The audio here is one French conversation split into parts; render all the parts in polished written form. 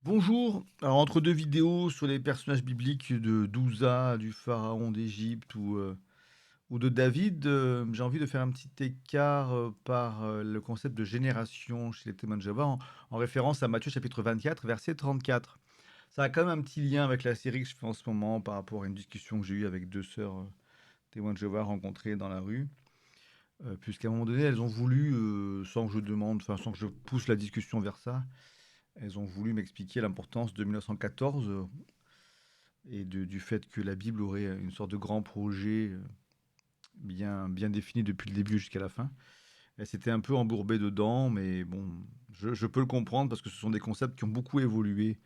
Bonjour. Alors, entre deux vidéos sur les personnages bibliques de d'Ouza, du pharaon d'Égypte ou de David, j'ai envie de faire un petit écart par le concept de génération chez les témoins de Jéhovah, en référence à Matthieu chapitre 24, verset 34. Ça a quand même un petit lien avec la série que je fais en ce moment par rapport à une discussion que j'ai eue avec deux sœurs témoins de Jéhovah rencontrées dans la rue. Puisqu'à un moment donné, elles ont voulu, sans que je demande, enfin sans que je pousse la discussion vers ça, elles ont voulu m'expliquer l'importance de 1914 et du fait que la Bible aurait une sorte de grand projet bien défini depuis le début jusqu'à la fin. Elle s'était un peu embourbée dedans, mais bon, je peux le comprendre parce que ce sont des concepts qui ont beaucoup évolué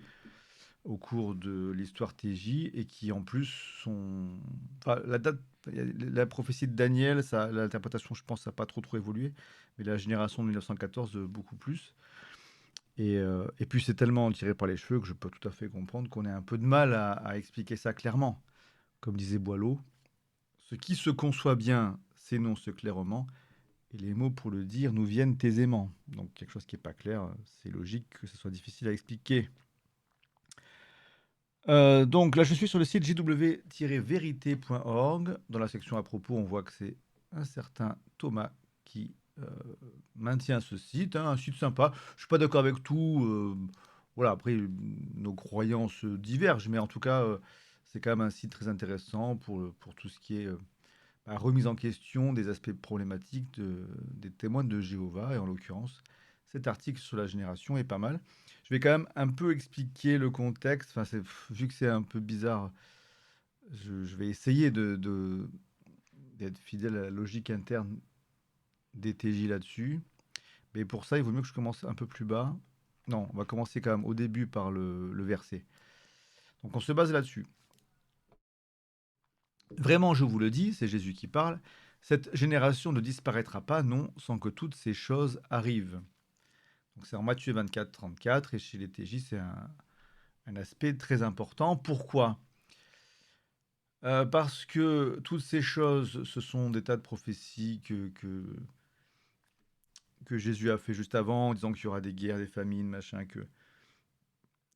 au cours de l'histoire TJ et qui en plus sont... Enfin, la date, la prophétie de Daniel, ça, l'interprétation, je pense, ça n'a pas trop évolué, mais la génération de 1914, beaucoup plus. Et puis c'est tellement tiré par les cheveux que je peux tout à fait comprendre qu'on ait un peu de mal à expliquer ça clairement. Comme disait Boileau, ce qui se conçoit bien s'énonce clairement, et les mots pour le dire nous viennent aisément. Donc quelque chose qui n'est pas clair, c'est logique que ce soit difficile à expliquer. Donc là, je suis sur le site jw-vérité.org. Dans la section à propos, on voit que c'est un certain Thomas qui maintient ce site, hein, un site sympa. Je ne suis pas d'accord avec tout. Voilà, après, nos croyances divergent, mais en tout cas, c'est quand même un site très intéressant pour tout ce qui est remise en question des aspects problématiques des témoins de Jéhovah, et en l'occurrence, cet article sur la génération est pas mal. Je vais quand même un peu expliquer le contexte, enfin, vu que c'est un peu bizarre, je vais essayer d'être fidèle à la logique interne des TJ là-dessus, mais pour ça, il vaut mieux que je commence un peu plus bas. Non, on va commencer quand même au début par le verset. Donc on se base là-dessus. Vraiment, je vous le dis, c'est Jésus qui parle, cette génération ne disparaîtra pas, non, sans que toutes ces choses arrivent. Donc c'est en Matthieu 24, 34, et chez les TJ, c'est un aspect très important. Pourquoi? Parce que toutes ces choses, ce sont des tas de prophéties que Jésus a fait juste avant, en disant qu'il y aura des guerres, des famines, machin, qu'il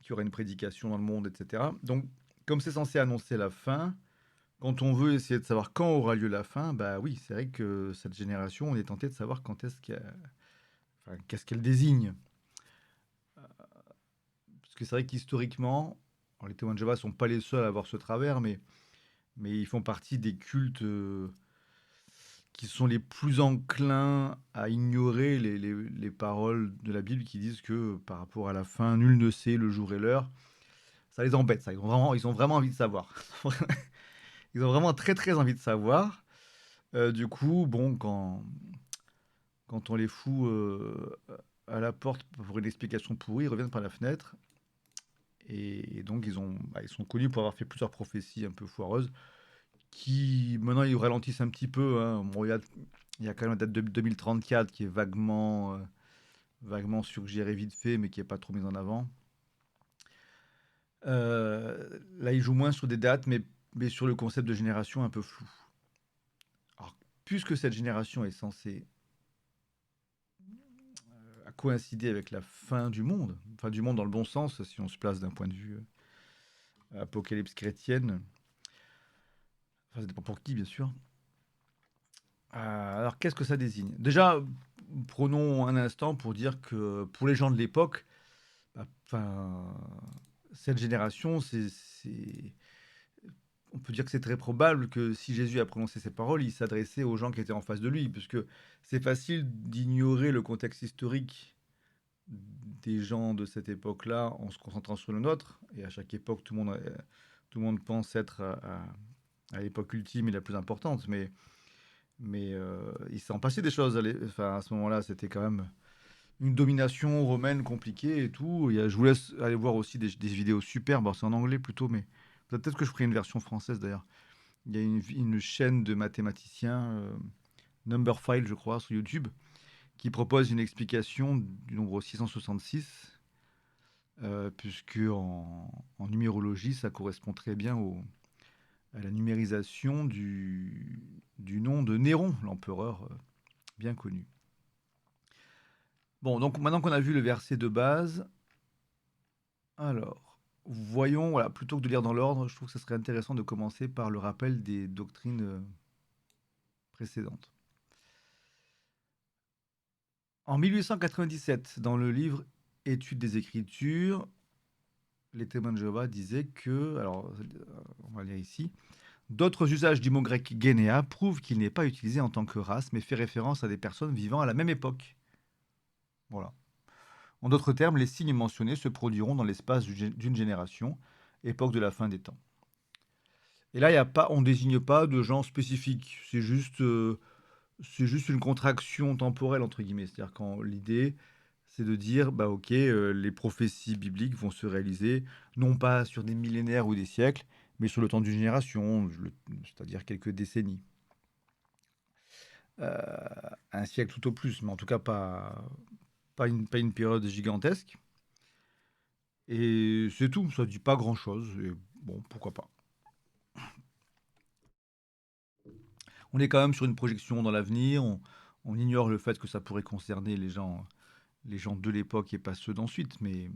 y aura une prédication dans le monde, etc. Donc, comme c'est censé annoncer la fin, quand on veut essayer de savoir quand aura lieu la fin, bah oui, c'est vrai que cette génération, on est tenté de savoir quand est-ce qu'elle, enfin, qu'est-ce qu'elle désigne. Parce que c'est vrai qu'historiquement, alors les témoins de Jéhovah ne sont pas les seuls à avoir ce travers, mais ils font partie des cultes qui sont les plus enclins à ignorer les paroles de la Bible qui disent que par rapport à la fin, nul ne sait le jour et l'heure. Ça les embête, ça. Ils ont vraiment envie de savoir. Ils ont vraiment très envie de savoir. Du coup, bon, quand on les fout à la porte pour une explication pourrie, ils reviennent par la fenêtre. Et donc, ils sont connus pour avoir fait plusieurs prophéties un peu foireuses, qui maintenant ils ralentissent un petit peu, hein. Bon, il y a quand même la date de 2034 qui est vaguement suggérée vite fait, mais qui n'est pas trop mise en avant. Là, ils jouent moins sur des dates, mais sur le concept de génération un peu flou. Alors, puisque cette génération est censée coïncider avec la fin du monde dans le bon sens, si on se place d'un point de vue apocalypse chrétienne, enfin, ça dépend pour qui, bien sûr. Alors, qu'est-ce que ça désigne? Déjà, prenons un instant pour dire que pour les gens de l'époque, bah, enfin, cette génération, on peut dire que c'est très probable que si Jésus a prononcé ces paroles, il s'adressait aux gens qui étaient en face de lui, puisque c'est facile d'ignorer le contexte historique des gens de cette époque-là en se concentrant sur le nôtre. Et à chaque époque, tout le monde pense être à l'époque ultime et la plus importante, mais il s'en passait des choses. Enfin, à ce moment-là, c'était quand même une domination romaine compliquée et tout. Je vous laisse aller voir aussi des vidéos superbes. Alors, c'est en anglais plutôt, mais peut-être que je ferai une version française d'ailleurs. Il y a une chaîne de mathématiciens, Numberphile, je crois, sur YouTube, qui propose une explication du nombre 666, puisque en numérologie, ça correspond très bien à la numérisation du nom de Néron, l'empereur bien connu. Bon, donc maintenant qu'on a vu le verset de base, Alors, voyons, voilà, plutôt que de lire dans l'ordre, je trouve que ce serait intéressant de commencer par le rappel des doctrines précédentes. En 1897, dans le livre Études des Écritures, les témoins de Jéhovah disaient que, alors on va lire ici, d'autres usages du mot grec guénéa prouvent qu'il n'est pas utilisé en tant que race, mais fait référence à des personnes vivant à la même époque. Voilà. En d'autres termes, les signes mentionnés se produiront dans l'espace d'une génération, époque de la fin des temps. Et là, on ne désigne pas de gens spécifiques. C'est juste une contraction temporelle, entre guillemets. C'est-à-dire quand l'idée, c'est de dire, bah ok, les prophéties bibliques vont se réaliser, non pas sur des millénaires ou des siècles, mais sur le temps d'une génération, c'est-à-dire quelques décennies. Euh, un siècle tout au plus, mais en tout cas pas une période gigantesque. Et c'est tout, ça dit pas grand-chose. Et bon, pourquoi pas. On est quand même sur une projection dans l'avenir. On ignore le fait que ça pourrait concerner les gens de l'époque et pas ceux d'ensuite. Mais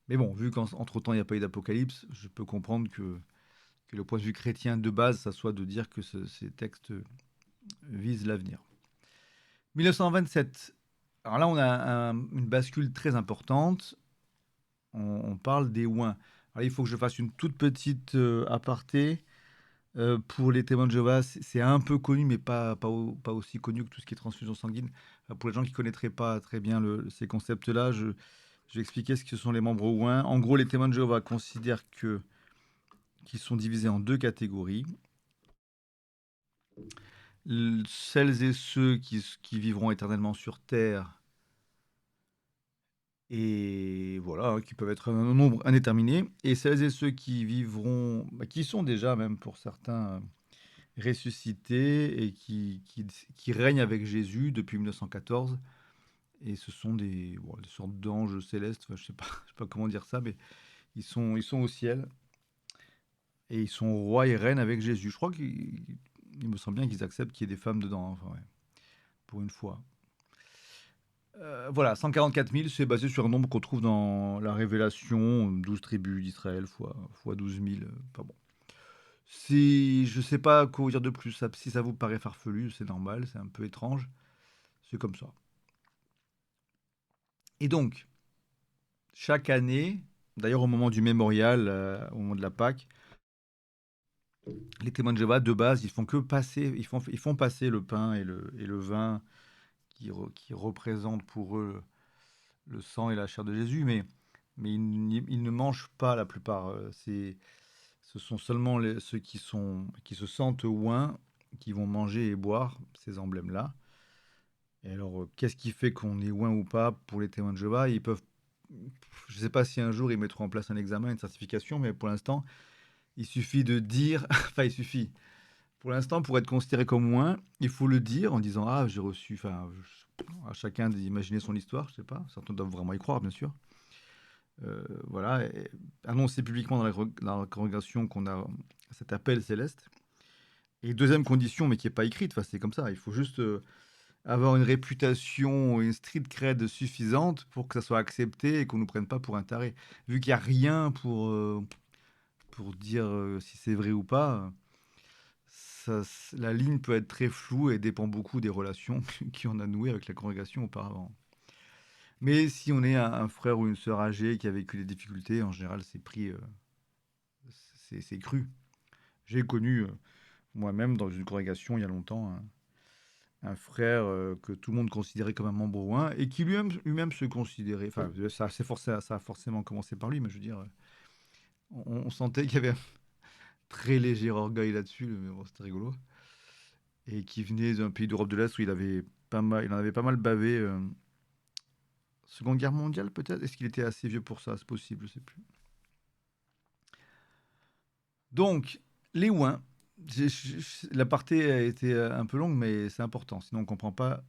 bon, vu qu'entre-temps il n'y a pas eu d'apocalypse, je peux comprendre que le point de vue chrétien de base, ça soit de dire que ces textes visent l'avenir. 1927. Alors là, on a une bascule très importante. On parle des ouins. Alors, il faut que je fasse une toute petite aparté. Pour les témoins de Jéhovah, c'est un peu connu, mais pas aussi connu que tout ce qui est transfusion sanguine. Pour les gens qui ne connaîtraient pas très bien ces concepts-là, je vais expliquer ce que sont les membres ouins. En gros, les témoins de Jéhovah considèrent qu'ils sont divisés en deux catégories. Celles et ceux qui vivront éternellement sur Terre, et voilà, hein, qui peuvent être un nombre indéterminé, et celles et ceux qui vivront, qui sont déjà même pour certains ressuscités et qui règnent avec Jésus depuis 1914. Et ce sont des sortes d'anges célestes, enfin, je sais pas comment dire ça, mais ils sont au ciel et ils sont rois et reines avec Jésus. Je crois qu'il me semble bien qu'ils acceptent qu'il y ait des femmes dedans, hein, enfin, ouais, pour une fois. Voilà, 144 000, c'est basé sur un nombre qu'on trouve dans la Révélation, 12 tribus d'Israël fois 12 000. Enfin bon. Je sais pas quoi vous dire de plus. Si ça vous paraît farfelu, c'est normal, c'est un peu étrange. C'est comme ça. Et donc, chaque année, d'ailleurs au moment du mémorial, au moment de la Pâque, les témoins de Jéhovah, de base, ils font passer le pain et le vin qui représentent pour eux le sang et la chair de Jésus, mais ils ne mangent pas la plupart. Ce sont seulement ceux qui se sentent oints qui vont manger et boire ces emblèmes-là. Et alors, qu'est-ce qui fait qu'on est oint ou pas pour les témoins de Jéhovah? Je ne sais pas si un jour ils mettront en place un examen, une certification, mais pour l'instant, il suffit de dire, enfin il suffit, pour l'instant, pour être considéré comme oint, il faut le dire en disant, ah, j'ai reçu, enfin, à chacun d'imaginer son histoire, je sais pas, certains doivent vraiment y croire, bien sûr. Voilà, et annoncer publiquement dans la congrégation qu'on a cet appel céleste. Et deuxième condition, mais qui n'est pas écrite, enfin, c'est comme ça, il faut juste avoir une réputation, une street cred suffisante pour que ça soit accepté et qu'on ne nous prenne pas pour un taré. Vu qu'il n'y a rien pour dire si c'est vrai ou pas, la ligne peut être très floue et dépend beaucoup des relations qu'on a nouées avec la congrégation auparavant. Mais si on est un frère ou une sœur âgée qui a vécu des difficultés, en général, c'est pris, c'est cru. J'ai connu moi-même dans une congrégation il y a longtemps un frère que tout le monde considérait comme un membre oint et qui lui-même se considérait. Enfin, ça a forcément commencé par lui, mais je veux dire, on sentait qu'il y avait un très léger orgueil là-dessus, mais bon, c'était rigolo. Et qui venait d'un pays d'Europe de l'Est où il en avait pas mal bavé. Seconde Guerre mondiale, peut-être? Est-ce qu'il était assez vieux pour ça? C'est possible, je sais plus. Donc, les ouins. L'aparté a été un peu longue, mais c'est important. Sinon, on ne comprend pas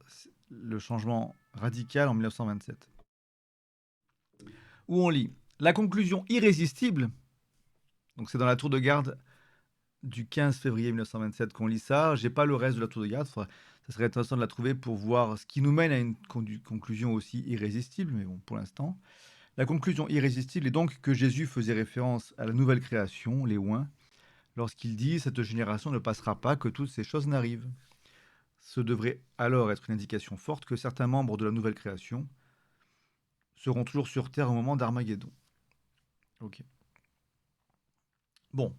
le changement radical en 1927. Où on lit la conclusion irrésistible. Donc, c'est dans la tour de garde du 15 février 1927 qu'on lit ça. J'ai pas le reste de la tour de garde. Ça serait intéressant de la trouver pour voir ce qui nous mène à une conclusion aussi irrésistible. Mais bon, pour l'instant. La conclusion irrésistible est donc que Jésus faisait référence à la nouvelle création, les oints, lorsqu'il dit « Cette génération ne passera pas, que toutes ces choses n'arrivent ». Ce devrait alors être une indication forte que certains membres de la nouvelle création seront toujours sur Terre au moment d'Armageddon. Ok. Bon.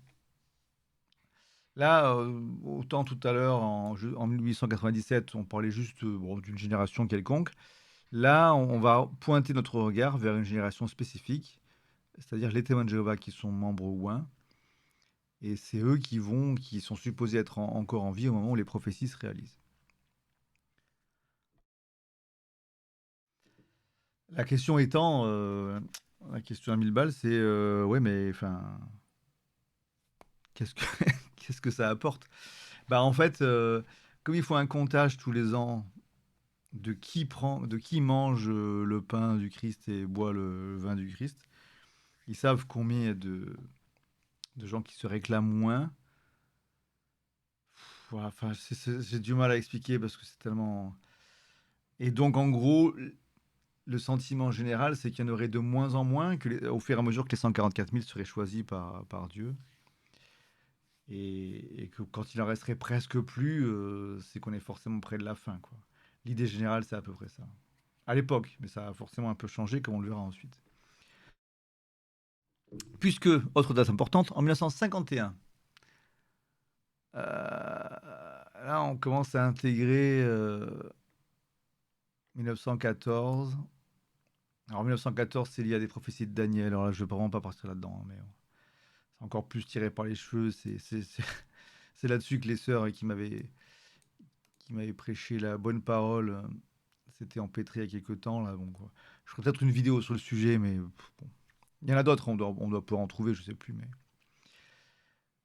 Là, autant tout à l'heure, en 1897, on parlait juste bon, d'une génération quelconque. Là, on va pointer notre regard vers une génération spécifique, c'est-à-dire les témoins de Jéhovah qui sont membres ouins. Et c'est eux qui sont supposés être encore en vie au moment où les prophéties se réalisent. La question étant, la question à 1000 balles, c'est ouais, mais enfin, qu'est-ce que, qu'est-ce que ça apporte? Bah, en fait, comme il faut un comptage tous les ans de qui mange le pain du Christ et boit le vin du Christ, ils savent combien il y a de gens qui se réclament moins. Voilà, enfin, j'ai du mal à expliquer parce que c'est tellement. Et donc, en gros, le sentiment général, c'est qu'il y en aurait de moins en moins, au fur et à mesure que les 144 000 seraient choisis par Dieu. Et que quand il en resterait presque plus, c'est qu'on est forcément près de la fin, quoi. L'idée générale, c'est à peu près ça. À l'époque, mais ça a forcément un peu changé, comme on le verra ensuite. Puisque, autre date importante, en 1951, là, on commence à intégrer 1914. Alors, 1914, c'est lié à des prophéties de Daniel. Alors là, je ne vais vraiment pas partir là-dedans, hein, mais c'est encore plus tiré par les cheveux. C'est là-dessus que les sœurs qui m'avaient prêché la bonne parole s'étaient empêtrées il y a quelques temps. Là, bon, quoi. Je ferai peut-être une vidéo sur le sujet, mais bon. Il y en a d'autres, on doit pouvoir en trouver, je ne sais plus. Mais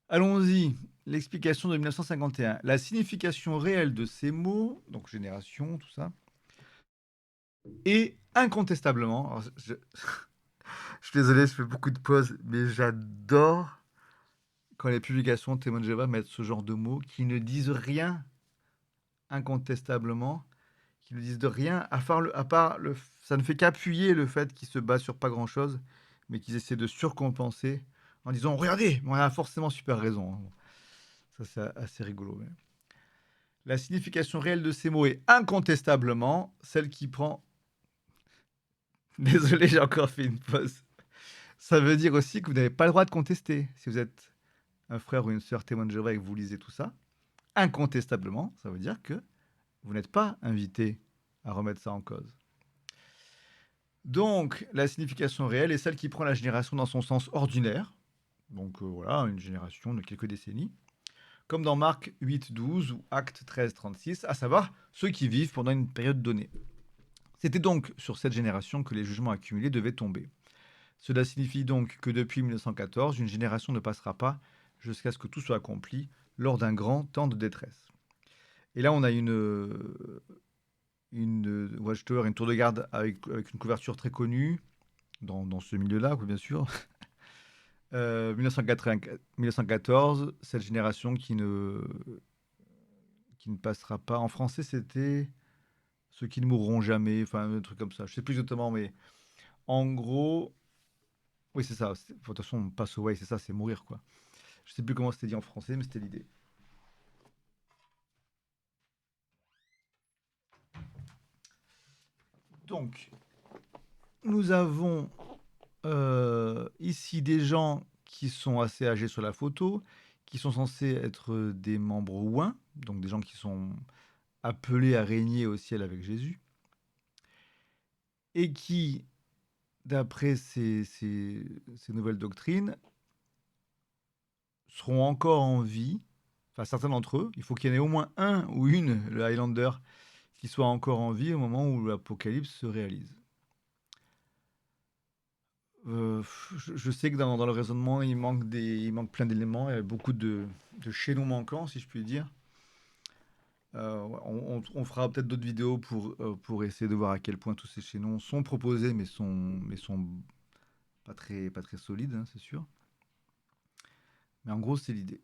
allons-y. L'explication de 1951. La signification réelle de ces mots, donc génération, tout ça, est incontestablement. Alors, je suis désolé, je fais beaucoup de pauses, mais j'adore quand les publications de témoins de Jéhovah mettent ce genre de mots qui ne disent rien incontestablement, qui ne disent de rien, ça ne fait qu'appuyer le fait qu'ils se basent sur pas grand-chose, mais qu'ils essaient de surcompenser en disant regardez, on a forcément super raison, hein. Ça, c'est assez rigolo. Mais la signification réelle de ces mots est incontestablement celle qui prend. Désolé, j'ai encore fait une pause. Ça veut dire aussi que vous n'avez pas le droit de contester. Si vous êtes un frère ou une sœur témoin de Jéhovah et que vous lisez tout ça, incontestablement, ça veut dire que vous n'êtes pas invité à remettre ça en cause. Donc, la signification réelle est celle qui prend la génération dans son sens ordinaire, donc voilà, une génération de quelques décennies, comme dans Marc 8,12 ou Actes 13,36, à savoir ceux qui vivent pendant une période donnée. C'était donc sur cette génération que les jugements accumulés devaient tomber. Cela signifie donc que depuis 1914, une génération ne passera pas jusqu'à ce que tout soit accompli lors d'un grand temps de détresse. Et là, on a une watchtower, une tour de garde avec une couverture très connue dans ce milieu-là, bien sûr. 1914, cette génération qui ne passera pas. En français, c'était ceux qui ne mourront jamais, enfin un truc comme ça. Je sais plus exactement, mais en gros, oui, c'est ça. De toute façon, pass away, c'est ça, c'est mourir, quoi. Je sais plus comment c'était dit en français, mais c'était l'idée. Donc, nous avons ici des gens qui sont assez âgés sur la photo, qui sont censés être des membres ouins, donc des gens qui sont appelés à régner au ciel avec Jésus, et qui, d'après ces nouvelles doctrines, seront encore en vie, enfin certains d'entre eux, il faut qu'il y en ait au moins un ou une, le Highlander, qui soit encore en vie au moment où l'Apocalypse se réalise. Je sais que dans le raisonnement, il manque plein d'éléments, il y a beaucoup de chaînons manquants, si je puis dire. On fera peut-être d'autres vidéos pour essayer de voir à quel point tous ces chaînons sont proposés, mais sont pas très solides, hein, c'est sûr. Mais en gros, c'est l'idée.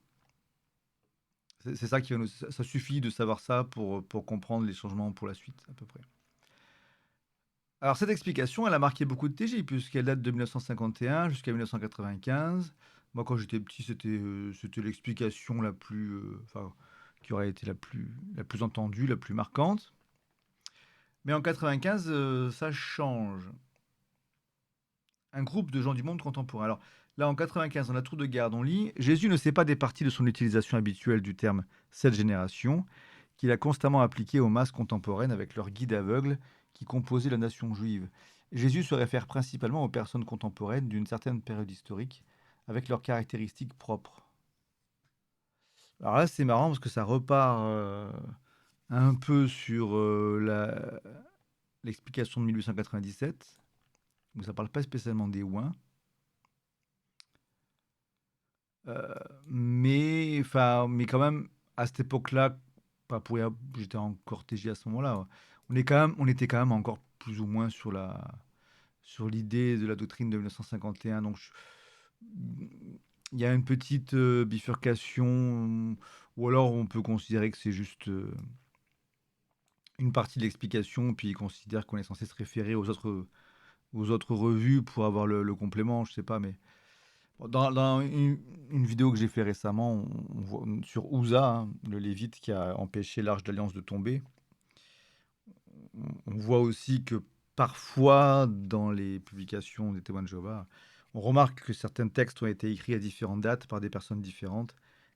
C'est ça qui va ça suffit de savoir ça pour comprendre les changements pour la suite, à peu près. Alors cette explication, elle a marqué beaucoup de TJ puisqu'elle date de 1951 jusqu'à 1995. Moi, quand j'étais petit, c'était l'explication la plus, enfin, qui aurait été la plus entendue, la plus marquante. Mais en 95, ça change. Un groupe de gens du monde contemporain. Alors là, en 95, dans la tour de garde, on lit: Jésus ne s'est pas départi de son utilisation habituelle du terme cette génération, qu'il a constamment appliqué aux masses contemporaines avec leur guide aveugle qui composait la nation juive. Jésus se réfère principalement aux personnes contemporaines d'une certaine période historique, avec leurs caractéristiques propres. Alors là, c'est marrant parce que ça repart un peu sur l'explication de 1897, où ça ne parle pas spécialement des ouins. Mais quand même, à cette époque-là, pas pour rien, j'étais encore TJ à ce moment-là. Ouais. On était quand même encore plus ou moins sur l'idée de la doctrine de 1951. Donc, il y a une petite bifurcation, ou alors on peut considérer que c'est juste une partie de l'explication, puis il considère qu'on est censé se référer aux autres revues pour avoir le complément, je sais pas, mais dans une vidéo que j'ai fait récemment, on voit sur Uzzah, hein, le Lévite qui a empêché l'Arche d'Alliance de tomber, on voit aussi que parfois, dans les publications des témoins de Jéhovah, on remarque que certains textes ont été écrits à différentes dates par des personnes différentes,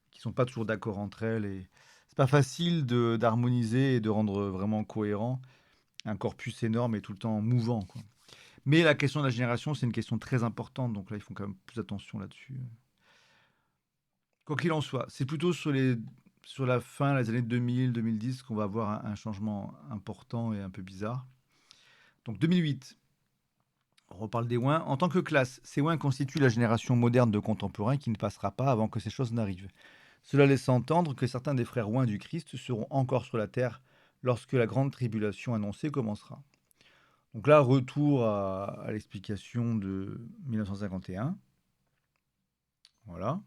qui sont pas toujours d'accord entre elles, et c'est pas facile d'harmoniser et de rendre vraiment cohérent un corpus énorme et tout le temps mouvant, quoi. Mais la question de la génération, c'est une question très importante, donc là, ils font quand même plus attention là-dessus. Quoi qu'il en soit, c'est plutôt sur la fin, les années 2000, 2010, qu'on va avoir un changement important et un peu bizarre. Donc 2008, on reparle des ouins. En tant que classe, ces ouins constituent la génération moderne de contemporains qui ne passera pas avant que ces choses n'arrivent. Cela laisse entendre que certains des frères ouins du Christ seront encore sur la terre lorsque la grande tribulation annoncée commencera. Donc là, retour à l'explication de 1951. Voilà.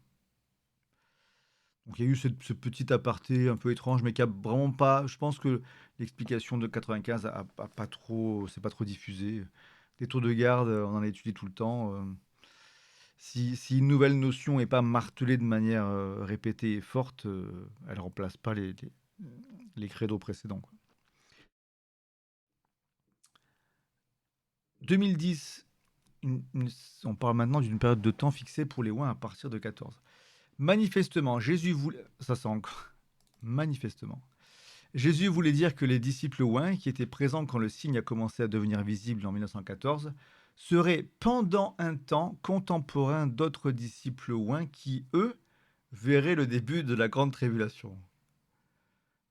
Donc il y a eu ce petit aparté un peu étrange, mais qui a vraiment pas. Je pense que l'explication de 95 a pas trop, c'est pas trop diffusé. Les tours de garde, on en a étudié tout le temps. Si une nouvelle notion n'est pas martelée de manière répétée et forte, elle remplace pas les credos précédents, quoi. 2010, on parle maintenant d'une période de temps fixée pour les ouins à partir de 14. Manifestement, Jésus voulait. Ça, c'est encore. Manifestement. Jésus voulait dire que les disciples ouins, qui étaient présents quand le signe a commencé à devenir visible en 1914, seraient pendant un temps contemporains d'autres disciples ouins qui, eux, verraient le début de la grande tribulation.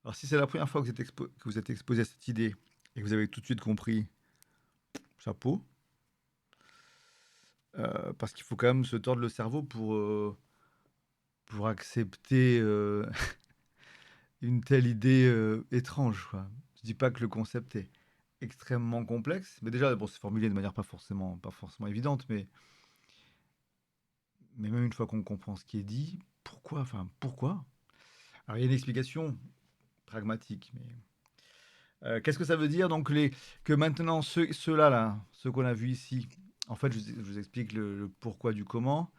Alors si c'est la première fois que vous êtes exposé à cette idée et que vous avez tout de suite compris, chapeau, parce qu'il faut quand même se tordre le cerveau pour accepter une telle idée étrange, quoi. Je dis pas que le concept est extrêmement complexe, mais déjà, bon, c'est formulé de manière pas forcément évidente, mais même une fois qu'on comprend ce qui est dit, pourquoi? Alors, il y a une explication pragmatique, mais qu'est-ce que ça veut dire? Donc, que maintenant, ceux-là, là, ceux qu'on a vus ici, en fait, je vous explique le pourquoi du comment.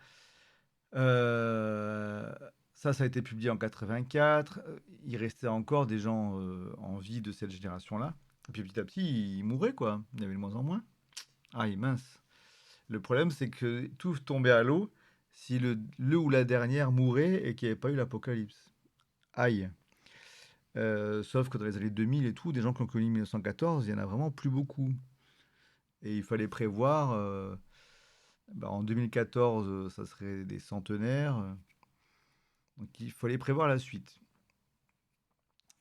Euh, ça a été publié en 84. Il restait encore des gens en vie de cette génération-là. Et puis petit à petit, ils mouraient, quoi. Il y avait de moins en moins. Ah, mince. Le problème, c'est que tout tombait à l'eau si le ou la dernière mourait et qu'il n'y avait pas eu l'apocalypse. Aïe. Sauf que dans les années 2000 et tout, des gens qui ont connu 1914, il y en a vraiment plus beaucoup. Et il fallait prévoir, en 2014, ça serait des centenaires. Donc il fallait prévoir la suite.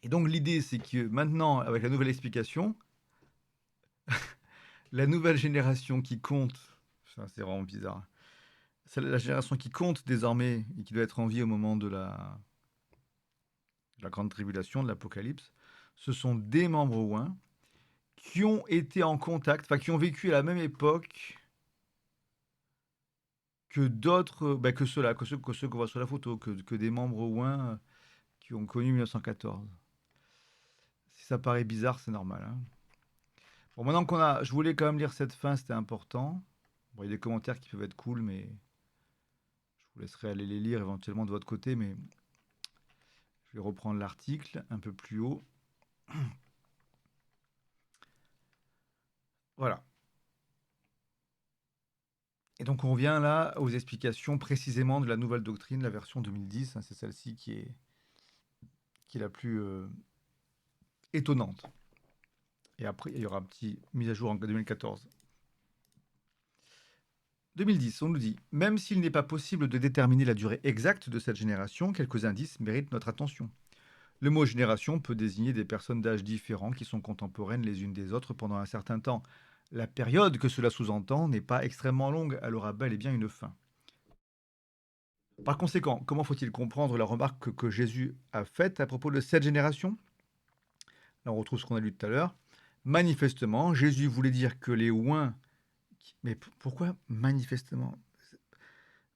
Et donc l'idée, c'est que maintenant, avec la nouvelle explication, la nouvelle génération qui compte, ça, c'est vraiment bizarre, c'est la génération qui compte désormais et qui doit être en vie au moment de la grande tribulation, de l'apocalypse, ce sont des membres ouins qui ont été en contact, enfin qui ont vécu à la même époque que d'autres, que ceux-là, que ceux qu'on voit sur la photo, que des membres ouins qui ont connu 1914. Si ça paraît bizarre, c'est normal, hein. Bon, maintenant qu'on a, je voulais quand même lire cette fin, c'était important. Bon, il y a des commentaires qui peuvent être cool, mais je vous laisserai aller les lire éventuellement de votre côté, mais je vais reprendre l'article un peu plus haut. Voilà. Et donc on vient là aux explications précisément de la nouvelle doctrine, la version 2010, hein, c'est celle-ci qui est la plus étonnante. Et après, il y aura un petit mise à jour en 2014. 2010, on nous dit, même s'il n'est pas possible de déterminer la durée exacte de cette génération, quelques indices méritent notre attention. Le mot génération peut désigner des personnes d'âge différents qui sont contemporaines les unes des autres pendant un certain temps. La période que cela sous-entend n'est pas extrêmement longue, elle aura bel et bien une fin. Par conséquent, comment faut-il comprendre la remarque que Jésus a faite à propos de cette génération? Là, on retrouve ce qu'on a lu tout à l'heure. Manifestement, Jésus voulait dire que les oints... Mais pourquoi manifestement?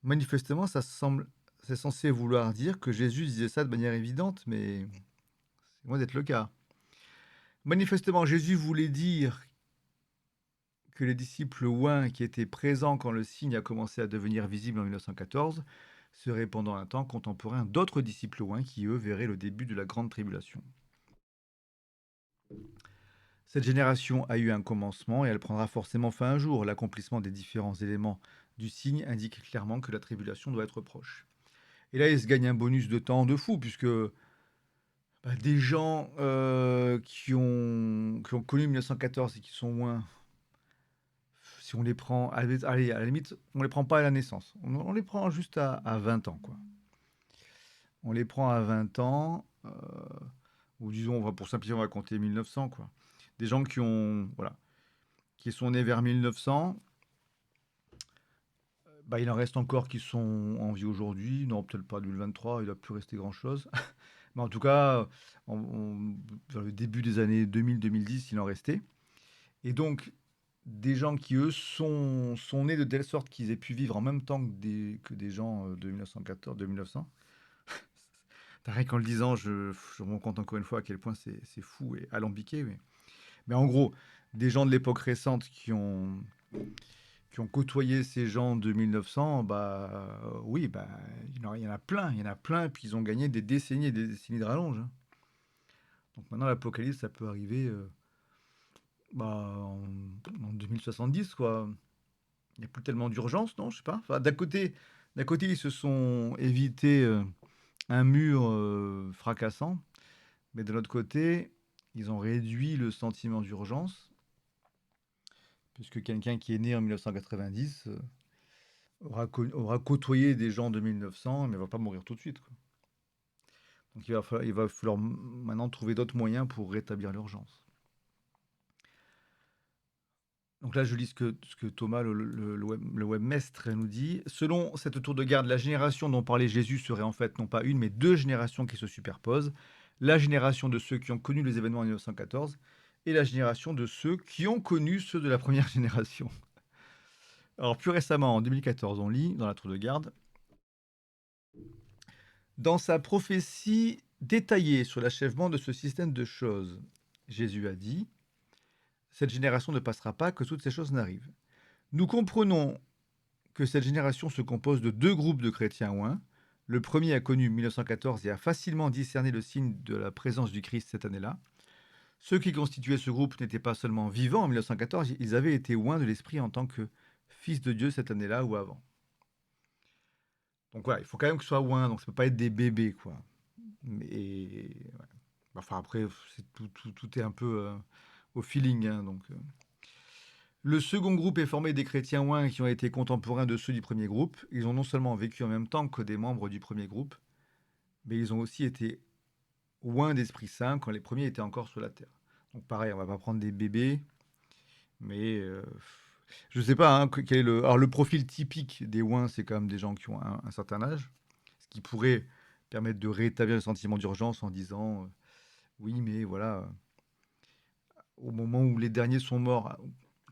Manifestement, ça semble... C'est censé vouloir dire que Jésus disait ça de manière évidente, mais c'est loin d'être le cas. Manifestement, Jésus voulait dire que les disciples oints qui étaient présents quand le signe a commencé à devenir visible en 1914 seraient pendant un temps contemporains d'autres disciples oints qui, eux, verraient le début de la grande tribulation. Cette génération a eu un commencement et elle prendra forcément fin un jour. L'accomplissement des différents éléments du signe indique clairement que la tribulation doit être proche. Et là, il se gagne un bonus de temps de fou, puisque des gens qui ont connu 1914 et qui sont moins, si on les prend, allez, à la limite, on les prend pas à la naissance. On les prend juste à 20 ans, quoi. On les prend à 20 ans, ou disons, pour simplifier, on va compter 1900, quoi. Des gens qui ont, voilà, qui sont nés vers 1900, il en reste encore qui sont en vie aujourd'hui. Non, peut-être pas 2023, il ne doit plus rester grand-chose. Mais en tout cas, vers le début des années 2000-2010, il en restait. Et donc, des gens qui, eux, sont nés de telle sorte qu'ils aient pu vivre en même temps que des gens de 1914, de 1900. Rien qu'en le disant, je me rends compte encore une fois à quel point c'est fou et alambiqué. Mais en gros, des gens de l'époque récente qui ont côtoyé ces gens de 1900, oui, il y en a plein, il y en a plein, puis ils ont gagné des décennies et des décennies de rallonge, hein. Donc maintenant, l'apocalypse, ça peut arriver en 2070, quoi. Il n'y a plus tellement d'urgence, non? Je sais pas. Enfin, d'un côté, ils se sont évités un mur fracassant, mais de l'autre côté, ils ont réduit le sentiment d'urgence, puisque quelqu'un qui est né en 1990 aura côtoyé des gens de 1900, mais ne va pas mourir tout de suite, quoi. Donc il va falloir maintenant trouver d'autres moyens pour rétablir l'urgence. Donc là, je lis ce que Thomas, le webmestre, nous dit. Selon cette tour de garde, la génération dont parlait Jésus serait en fait non pas une, mais deux générations qui se superposent. La génération de ceux qui ont connu les événements en 1914 et la génération de ceux qui ont connu ceux de la première génération. Alors plus récemment, en 2014, on lit dans la tour de garde, dans sa prophétie détaillée sur l'achèvement de ce système de choses, Jésus a dit, cette génération ne passera pas que toutes ces choses n'arrivent. Nous comprenons que cette génération se compose de deux groupes de chrétiens oints. Le premier a connu 1914 et a facilement discerné le signe de la présence du Christ cette année-là. Ceux qui constituaient ce groupe n'étaient pas seulement vivants en 1914, ils avaient été oints de l'Esprit en tant que fils de Dieu cette année-là ou avant. Donc voilà, il faut quand même que ce soit oint, donc ça ne peut pas être des bébés, quoi. Mais ouais. Enfin après, tout est un peu au feeling, hein, donc... Le second groupe est formé des chrétiens oints qui ont été contemporains de ceux du premier groupe. Ils ont non seulement vécu en même temps que des membres du premier groupe, mais ils ont aussi été oints d'Esprit Saint quand les premiers étaient encore sur la terre. Donc pareil, on va pas prendre des bébés, mais je ne sais pas quel est le... Alors le profil typique des oints, c'est quand même des gens qui ont un certain âge, ce qui pourrait permettre de rétablir le sentiment d'urgence en disant oui, mais voilà, au moment où les derniers sont morts,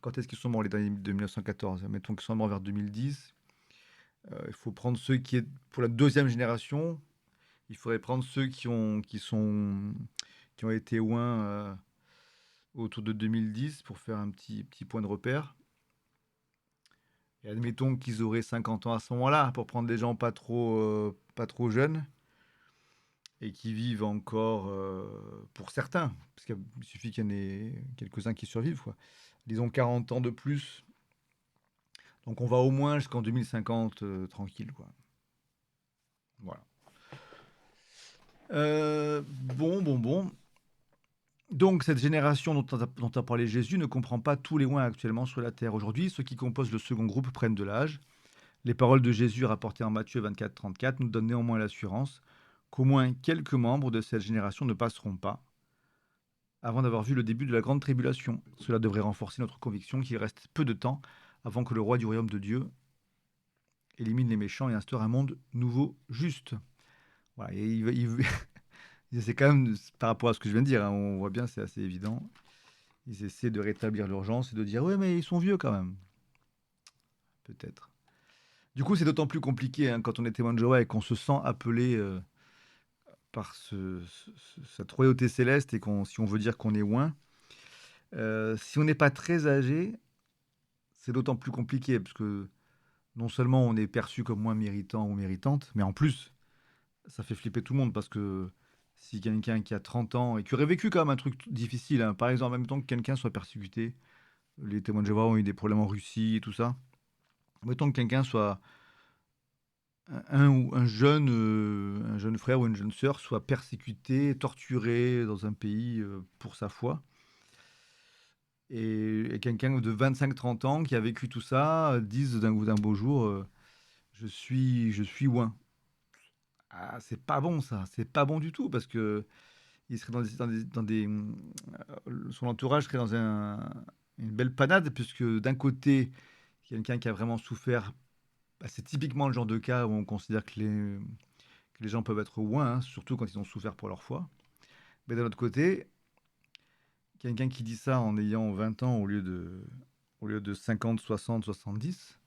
quand est-ce qu'ils sont morts les derniers de 1914? Mettons qu'ils sont morts vers 2010. Il faut prendre ceux qui est pour la deuxième génération. Il faudrait prendre ceux qui ont été oints autour de 2010 pour faire un petit point de repère. Et admettons qu'ils auraient 50 ans à ce moment-là, pour prendre des gens pas trop jeunes et qui vivent encore, pour certains, parce qu'il suffit qu'il y en ait quelques-uns qui survivent, quoi. Disons 40 ans de plus. Donc on va au moins jusqu'en 2050 tranquille, quoi. Voilà. Bon. Donc cette génération dont a parlé Jésus ne comprend pas tous les oins actuellement sur la terre. Aujourd'hui, ceux qui composent le second groupe prennent de l'âge. Les paroles de Jésus rapportées en Matthieu 24-34 nous donnent néanmoins l'assurance qu'au moins quelques membres de cette génération ne passeront pas avant d'avoir vu le début de la grande tribulation. Cela devrait renforcer notre conviction qu'il reste peu de temps avant que le roi du royaume de Dieu élimine les méchants et instaure un monde nouveau, juste. Voilà, et c'est quand même, par rapport à ce que je viens de dire, hein, on voit bien, c'est assez évident. Ils essaient de rétablir l'urgence et de dire, ouais, mais ils sont vieux quand même. Peut-être. Du coup, c'est d'autant plus compliqué hein, quand on est témoin de Jéhovah et qu'on se sent appelé par cette royauté céleste et si on veut dire qu'on est loin. Si on n'est pas très âgé, c'est d'autant plus compliqué parce que non seulement on est perçu comme moins méritant ou méritante, mais en plus, ça fait flipper tout le monde parce que si quelqu'un qui a 30 ans et qui aurait vécu quand même un truc difficile, hein, par exemple, en même temps que quelqu'un soit persécuté, les témoins de Jéhovah ont eu des problèmes en Russie et tout ça. Mettons que quelqu'un soit un jeune frère ou une jeune sœur soit persécuté, torturé dans un pays pour sa foi. Et quelqu'un de 25-30 ans qui a vécu tout ça dise d'un beau jour je suis ouin. Ah, c'est pas bon ça, c'est pas bon du tout parce que il serait son entourage serait dans une belle panade puisque d'un côté, quelqu'un qui a vraiment souffert, bah, c'est typiquement le genre de cas où on considère que les gens peuvent être ouins, hein, surtout quand ils ont souffert pour leur foi. Mais d'un autre côté, quelqu'un qui dit ça en ayant 20 ans au lieu de 50, 60, 70,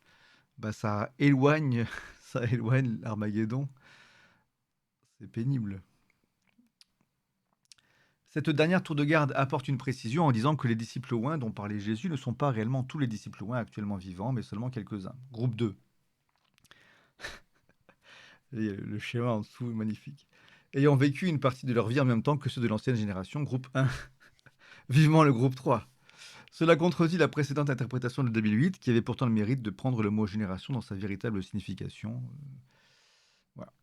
bah ça éloigne l'Armageddon. C'est pénible. Cette dernière tour de garde apporte une précision en disant que les disciples ouins dont parlait Jésus ne sont pas réellement tous les disciples ouins actuellement vivants, mais seulement quelques-uns. Groupe 2. Et le schéma en dessous est magnifique. Ayant vécu une partie de leur vie en même temps que ceux de l'ancienne génération, groupe 1. Vivement le groupe 3. Cela contredit la précédente interprétation de 2008, qui avait pourtant le mérite de prendre le mot génération dans sa véritable signification. Voilà.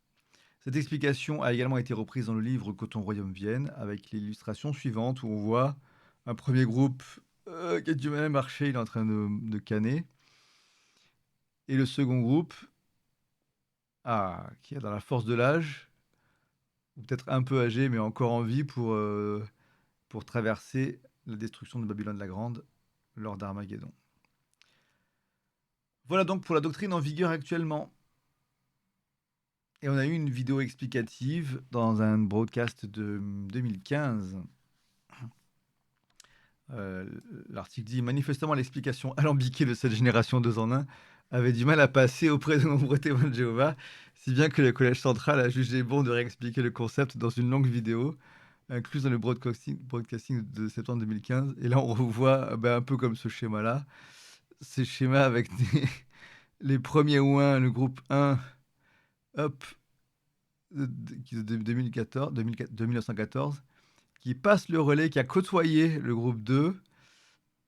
Cette explication a également été reprise dans le livre Que ton royaume vienne, avec l'illustration suivante où on voit un premier groupe qui a du mal à marcher, il est en train de canner. Et le second groupe, qui est dans la force de l'âge, ou peut-être un peu âgé, mais encore en vie pour traverser la destruction de Babylone la Grande lors d'Armageddon. Voilà donc pour la doctrine en vigueur actuellement. Et on a eu une vidéo explicative dans un broadcast de 2015. L'article dit manifestement l'explication alambiquée de cette génération 2 en 1 avait du mal à passer auprès de nombreux témoins de Jéhovah, si bien que le Collège central a jugé bon de réexpliquer le concept dans une longue vidéo incluse dans le broadcasting de septembre 2015. Et là, on revoit un peu comme ce schéma-là. Ces schémas avec les premiers ouins, le groupe 1, hop, de 2014, 1914, qui passe le relais, qui a côtoyé le groupe 2,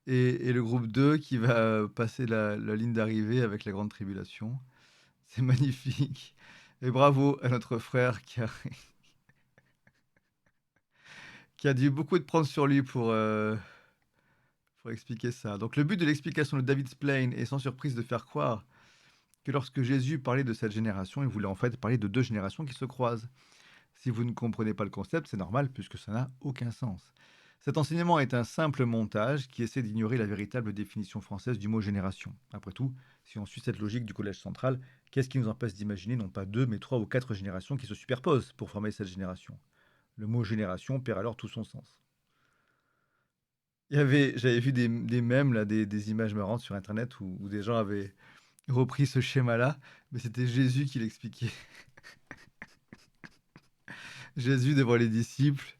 et le groupe 2 qui va passer la ligne d'arrivée avec la grande tribulation. C'est magnifique. Et bravo à notre frère qui a dû beaucoup de prendre sur lui pour expliquer ça. Donc le but de l'explication de David Splane est sans surprise de faire croire que lorsque Jésus parlait de cette génération, il voulait en fait parler de deux générations qui se croisent. Si vous ne comprenez pas le concept, c'est normal puisque ça n'a aucun sens. Cet enseignement est un simple montage qui essaie d'ignorer la véritable définition française du mot génération. Après tout, si on suit cette logique du Collège central, qu'est-ce qui nous empêche d'imaginer non pas deux, mais trois ou quatre générations qui se superposent pour former cette génération? Le mot génération perd alors tout son sens. J'avais vu des mèmes, là, des images marrantes sur Internet où des gens avaient repris ce schéma-là, mais c'était Jésus qui l'expliquait. Jésus devant les disciples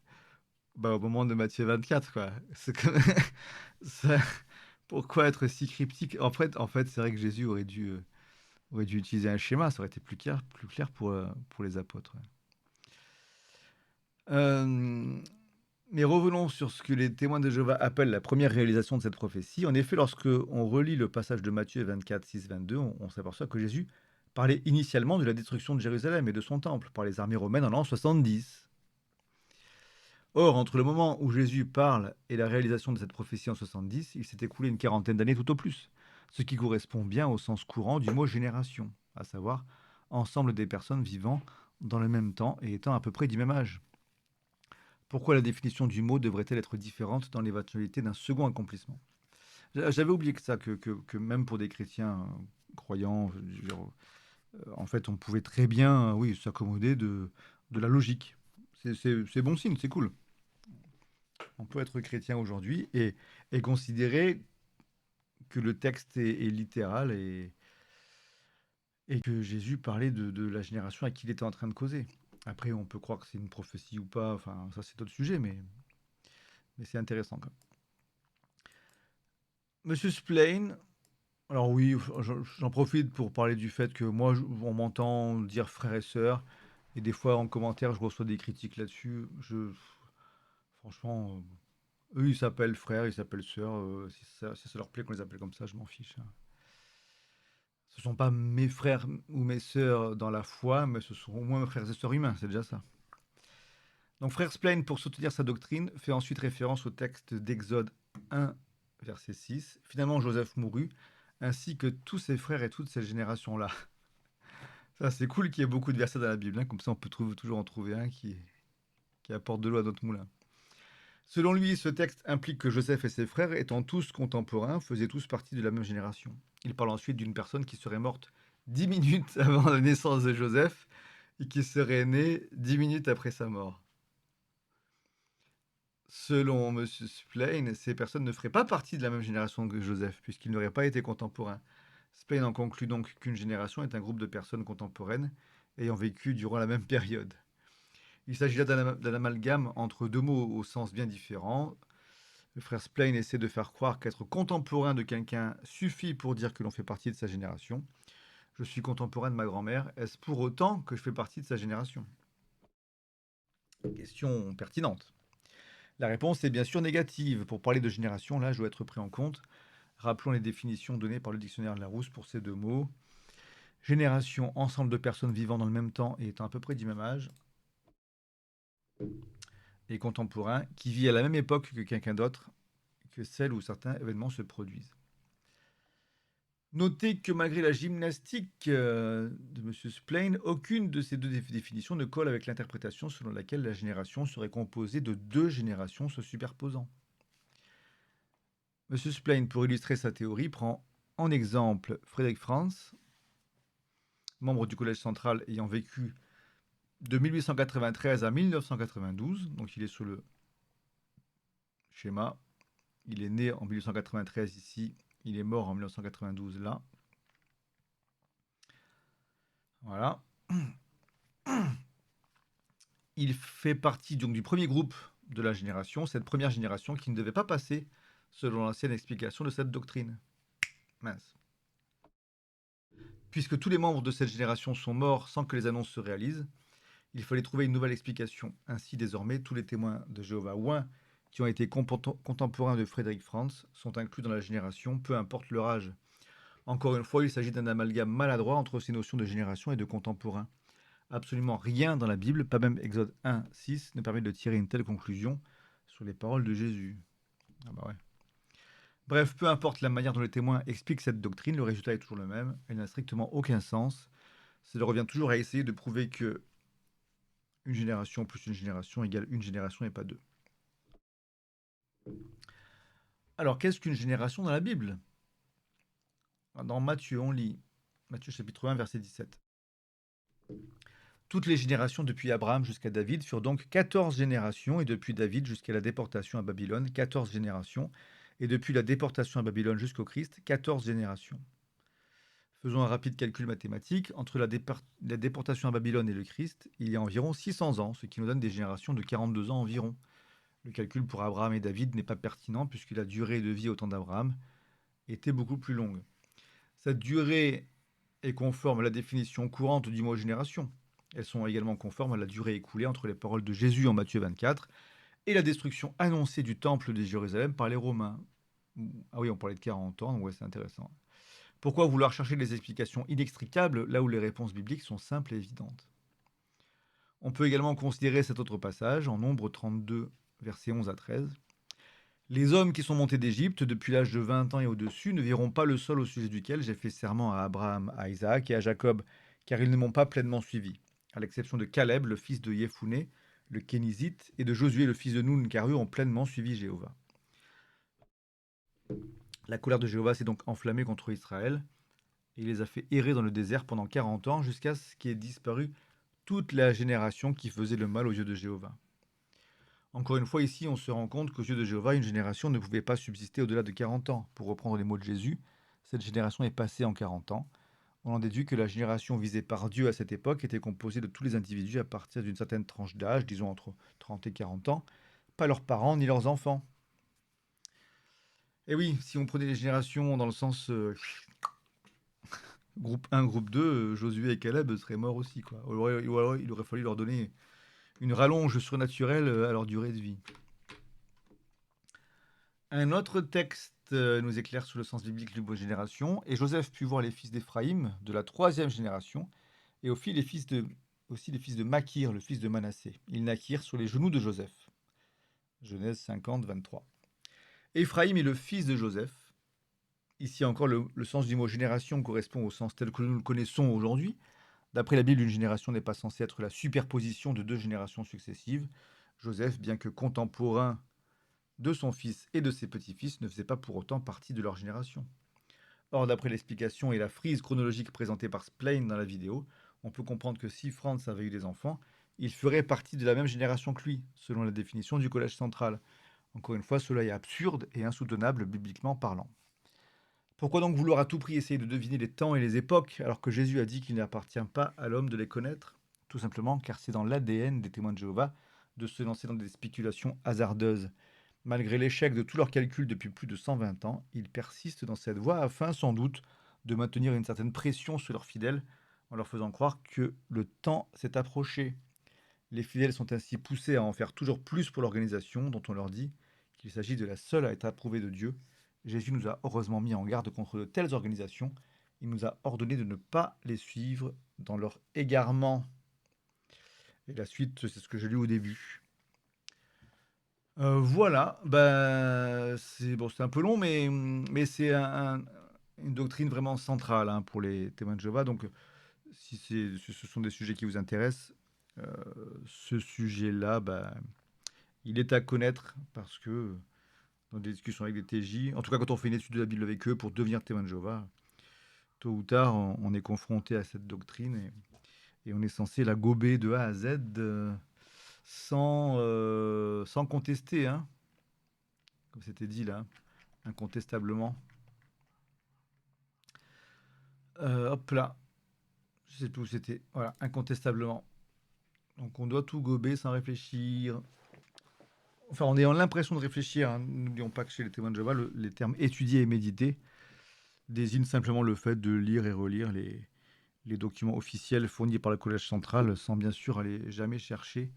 Bah, au moment de Matthieu 24, quoi. C'est comme ça pourquoi être si cryptique? En fait, c'est vrai que Jésus aurait dû utiliser un schéma, ça aurait été plus clair pour les apôtres, ouais. Hem, mais revenons sur ce que les témoins de Jéhovah appellent la première réalisation de cette prophétie. En effet, lorsque on relit le passage de Matthieu 24, 6-22, on s'aperçoit que Jésus parlait initialement de la destruction de Jérusalem et de son temple par les armées romaines en l'an 70. Or, entre le moment où Jésus parle et la réalisation de cette prophétie en 70, il s'est écoulé une quarantaine d'années tout au plus, ce qui correspond bien au sens courant du mot génération, à savoir ensemble des personnes vivant dans le même temps et étant à peu près du même âge. Pourquoi la définition du mot devrait-elle être différente dans l'éventualité d'un second accomplissement? J'avais oublié que ça, que même pour des chrétiens croyants, je veux dire, en fait, on pouvait très bien, oui, s'accommoder de la logique. C'est bon signe, c'est cool. On peut être chrétien aujourd'hui et considérer que le texte est littéral et que Jésus parlait de la génération à qui il était en train de causer. Après, on peut croire que c'est une prophétie ou pas, enfin, ça c'est autre sujet, mais c'est intéressant quand même. Monsieur Splain, alors oui, j'en profite pour parler du fait que moi, on m'entend dire frères et sœurs, et des fois en commentaire, je reçois des critiques là-dessus. Franchement, eux, ils s'appellent frères, ils s'appellent sœurs. Si ça leur plaît qu'on les appelle comme ça, je m'en fiche, hein. Ce ne sont pas mes frères ou mes sœurs dans la foi, mais ce sont au moins mes frères et sœurs humains, c'est déjà ça. Donc Frère Splain, pour soutenir sa doctrine, fait ensuite référence au texte d'Exode 1, verset 6. Finalement, Joseph mourut, ainsi que tous ses frères et toute cette génération-là. Ça, c'est cool qu'il y ait beaucoup de versets dans la Bible, hein, comme ça on peut toujours en trouver un qui apporte de l'eau à notre moulin. Selon lui, ce texte implique que Joseph et ses frères, étant tous contemporains, faisaient tous partie de la même génération. Il parle ensuite d'une personne qui serait morte 10 minutes avant la naissance de Joseph et qui serait née 10 minutes après sa mort. Selon M. Splain, ces personnes ne feraient pas partie de la même génération que Joseph, puisqu'ils n'auraient pas été contemporains. Splain en conclut donc qu'une génération est un groupe de personnes contemporaines ayant vécu durant la même période. Il s'agit là d'un amalgame entre deux mots au sens bien différent. Le frère Splain essaie de faire croire qu'être contemporain de quelqu'un suffit pour dire que l'on fait partie de sa génération. Je suis contemporain de ma grand-mère, est-ce pour autant que je fais partie de sa génération? Question pertinente. La réponse est bien sûr négative. Pour parler de génération, là, je dois être pris en compte. Rappelons les définitions données par le dictionnaire de Larousse pour ces deux mots. Génération, ensemble de personnes vivant dans le même temps et étant à peu près du même âge. Et contemporain, qui vit à la même époque que quelqu'un d'autre, que celle où certains événements se produisent. Notez que malgré la gymnastique de M. Splain, aucune de ces deux définitions ne colle avec l'interprétation selon laquelle la génération serait composée de deux générations se superposant. M. Splain, pour illustrer sa théorie, prend en exemple Frédéric Franz, membre du Collège central ayant vécu de 1893 à 1992, donc il est sur le schéma. Il est né en 1893 ici, il est mort en 1992 là. Voilà. Il fait partie donc du premier groupe de la génération, cette première génération qui ne devait pas passer selon l'ancienne explication de cette doctrine. Mince. Puisque tous les membres de cette génération sont morts sans que les annonces se réalisent, il fallait trouver une nouvelle explication. Ainsi, désormais, tous les témoins de Jéhovah ou qui ont été contemporains de Frédéric Franz sont inclus dans la génération, peu importe leur âge. Encore une fois, il s'agit d'un amalgame maladroit entre ces notions de génération et de contemporain. Absolument rien dans la Bible, pas même Exode 1, 6, ne permet de tirer une telle conclusion sur les paroles de Jésus. Ah bah ouais. Bref, peu importe la manière dont les témoins expliquent cette doctrine, le résultat est toujours le même. Elle n'a strictement aucun sens. Cela revient toujours à essayer de prouver que une génération plus une génération égale une génération et pas deux. Alors, qu'est-ce qu'une génération dans la Bible? Dans Matthieu, on lit Matthieu chapitre 1, verset 17. Toutes les générations depuis Abraham jusqu'à David furent donc 14 générations, et depuis David jusqu'à la déportation à Babylone, 14 générations, et depuis la déportation à Babylone jusqu'au Christ, 14 générations. Faisons un rapide calcul mathématique. Entre la déportation à Babylone et le Christ, il y a environ 600 ans, ce qui nous donne des générations de 42 ans environ. Le calcul pour Abraham et David n'est pas pertinent puisque la durée de vie au temps d'Abraham était beaucoup plus longue. Cette durée est conforme à la définition courante du mot génération. Elles sont également conformes à la durée écoulée entre les paroles de Jésus en Matthieu 24 et la destruction annoncée du temple de Jérusalem par les Romains. Ah oui, on parlait de 40 ans, donc ouais, c'est intéressant. Pourquoi vouloir chercher des explications inextricables là où les réponses bibliques sont simples et évidentes? On peut également considérer cet autre passage en Nombre 32, versets 11 à 13. Les hommes qui sont montés d'Égypte depuis l'âge de 20 ans et au-dessus ne verront pas le sol au sujet duquel j'ai fait serment à Abraham, à Isaac et à Jacob, car ils ne m'ont pas pleinement suivi, à l'exception de Caleb, le fils de Yéphoné, le Kénizite, et de Josué, le fils de Nun, car eux ont pleinement suivi Jéhovah. La colère de Jéhovah s'est donc enflammée contre Israël, et il les a fait errer dans le désert pendant 40 ans, jusqu'à ce qu'ait disparu toute la génération qui faisait le mal aux yeux de Jéhovah. Encore une fois, ici, on se rend compte qu'aux yeux de Jéhovah, une génération ne pouvait pas subsister au-delà de 40 ans. Pour reprendre les mots de Jésus, cette génération est passée en 40 ans. On en déduit que la génération visée par Dieu à cette époque était composée de tous les individus à partir d'une certaine tranche d'âge, disons entre 30 et 40 ans, pas leurs parents ni leurs enfants. Et oui, si on prenait les générations dans le sens groupe 1, groupe 2, Josué et Caleb seraient morts aussi, quoi. Ou alors, il aurait fallu leur donner une rallonge surnaturelle à leur durée de vie. Un autre texte nous éclaire sur le sens biblique du mot génération. Et Joseph put voir les fils d'Éphraïm de la troisième génération, et aussi les fils de Makir, le fils de Manassé. Ils naquirent sur les genoux de Joseph. Genèse 50, 23. Éphraïm est le fils de Joseph. Ici encore, le sens du mot génération correspond au sens tel que nous le connaissons aujourd'hui. D'après la Bible, une génération n'est pas censée être la superposition de deux générations successives. Joseph, bien que contemporain de son fils et de ses petits-fils, ne faisait pas pour autant partie de leur génération. Or, d'après l'explication et la frise chronologique présentée par Splain dans la vidéo, on peut comprendre que si Franz avait eu des enfants, il ferait partie de la même génération que lui, selon la définition du Collège central. Encore une fois, cela est absurde et insoutenable bibliquement parlant. Pourquoi donc vouloir à tout prix essayer de deviner les temps et les époques, alors que Jésus a dit qu'il n'appartient pas à l'homme de les connaître? Tout simplement car c'est dans l'ADN des témoins de Jéhovah de se lancer dans des spéculations hasardeuses. Malgré l'échec de tous leurs calculs depuis plus de 120 ans, ils persistent dans cette voie afin, sans doute, de maintenir une certaine pression sur leurs fidèles en leur faisant croire que le temps s'est approché. Les fidèles sont ainsi poussés à en faire toujours plus pour l'organisation dont on leur dit qu'il s'agit de la seule à être approuvée de Dieu. Jésus nous a heureusement mis en garde contre de telles organisations. Il nous a ordonné de ne pas les suivre dans leur égarement. Et la suite, c'est ce que j'ai lu au début. Voilà, bah, c'est bon, c'est un peu long, mais c'est une doctrine vraiment centrale hein, pour les témoins de Jéhovah. Donc, si ce sont des sujets qui vous intéressent, ce sujet-là, bah, il est à connaître parce que dans des discussions avec des TJ, en tout cas quand on fait une étude de la Bible avec eux pour devenir témoin de Jéhovah, tôt ou tard, on est confronté à cette doctrine et on est censé la gober de A à Z sans contester, hein, comme c'était dit là, incontestablement. Hop là, je sais plus où c'était. Voilà, incontestablement. Donc on doit tout gober sans réfléchir. Enfin, en ayant l'impression de réfléchir, hein. N'oublions pas que chez les témoins de Jéhovah, les termes étudier et méditer désignent simplement le fait de lire et relire les documents officiels fournis par le Collège central, sans bien sûr aller jamais chercher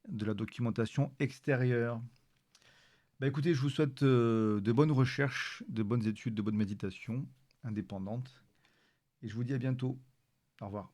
de la documentation extérieure. Bah écoutez, je vous souhaite de bonnes recherches, de bonnes études, de bonnes méditations indépendantes. Et je vous dis à bientôt. Au revoir.